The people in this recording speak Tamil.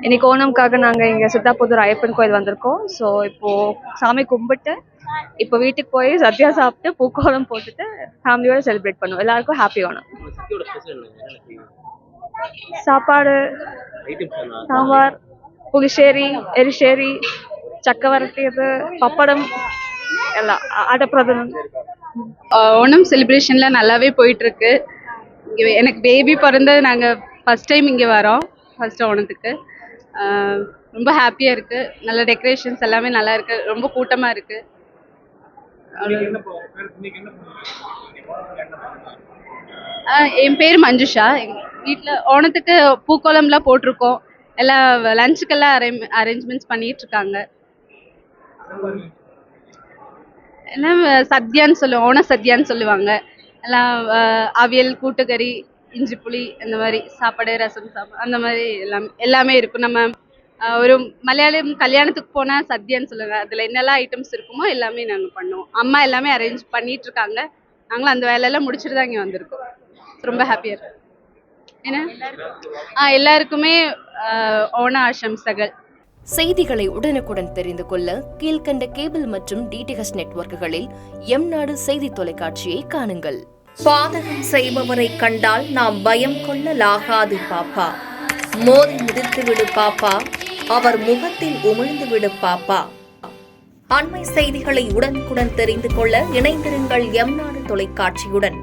இன்னைக்கு ஓணம்காக நாங்கள் இங்கே சித்தாபுதூர் ஐயப்பன் கோயில் வந்திருக்கோம். ஸோ இப்போது சாமி கும்பிட்டு இப்போ வீட்டுக்கு போய் சத்யா சாப்பிட்டு பூக்கோலம் போட்டுட்டு ஃபேமிலியோட செலிப்ரேட் பண்ணுவோம். எல்லாருக்கும் ஹாப்பி ஓணம். சாப்பாடு சாம்பார், புளிശ്ശേരി, எரிശ്ശേരി, சக்கை வரட்டியது, பப்படம் எல்லாம் அடப்பிரதமன். ஓணம் செலிப்ரேஷனில் நல்லாவே போயிட்டுருக்கு. இங்கே எனக்கு பேபி பிறந்தது நாங்கள் ஃபஸ்ட் டைம் இங்கே வரோம். ஃபஸ்ட் ஓணத்துக்கு ரொம்ப ஹாப்பியாக இருக்குது. நல்ல டெக்கரேஷன்ஸ் எல்லாமே நல்லா இருக்குது. ரொம்ப கூட்டமாக இருக்குது. என் பேர் மஞ்சுஷா. எங்கள் வீட்டில் ஓணத்துக்கு பூக்கோலம்லாம் போட்டிருக்கோம். எல்லாம் லஞ்சுக்கெல்லாம் அரேஞ்ச்மெண்ட்ஸ் பண்ணிகிட்ருக்காங்க. எல்லாம் சத்யான்னு சொல்லுவோம், ஓண சத்யான்னு சொல்லுவாங்க. எல்லாம் அவியல், கூட்டுக்கறி, இஞ்சி புளி, இந்த மாதிரி சாப்பாடு, ரசம், சாப்பாடு அந்த மாதிரி எல்லாமே இருக்கும். நம்ம ஒரு மலையாளம் கல்யாணத்துக்கு போனால் சத்யான்னு சொல்லுவாங்க. அதில் என்னெல்லாம் ஐட்டம்ஸ் இருக்குமோ எல்லாமே நாங்கள் பண்ணுவோம். அம்மா எல்லாமே அரேஞ்ச் பண்ணிகிட்ருக்காங்க. நாங்களும் அந்த வேலையெல்லாம் முடிச்சுட்டு தான் இங்கே வந்திருக்கோம். ரொம்ப ஹாப்பியாக இருக்கு. ஏன்னா எல்லாருக்குமே ஓண ஆசம்சைகள். செய்திகளை உடனுக்குடன் தெரிந்து கொள்ள கீழ்கண்ட கேபிள் மற்றும் டிடிஹெச் நெட்வொர்க்குகளில் எம்நாடு செய்தி தொலைக்காட்சியை காணுங்கள். பாதகம் செய்பவரை கண்டால் நாம் பயம் கொள்ளலாகாது பாப்பா. மோதி மிதித்து விடு பாப்பா, அவர் முகத்தில் உமிழ்ந்து விடு பாப்பா. அண்மை செய்திகளை உடனுக்குடன் தெரிந்து கொள்ள இணைந்திருங்கள் எம்நாடு தொலைக்காட்சியுடன்.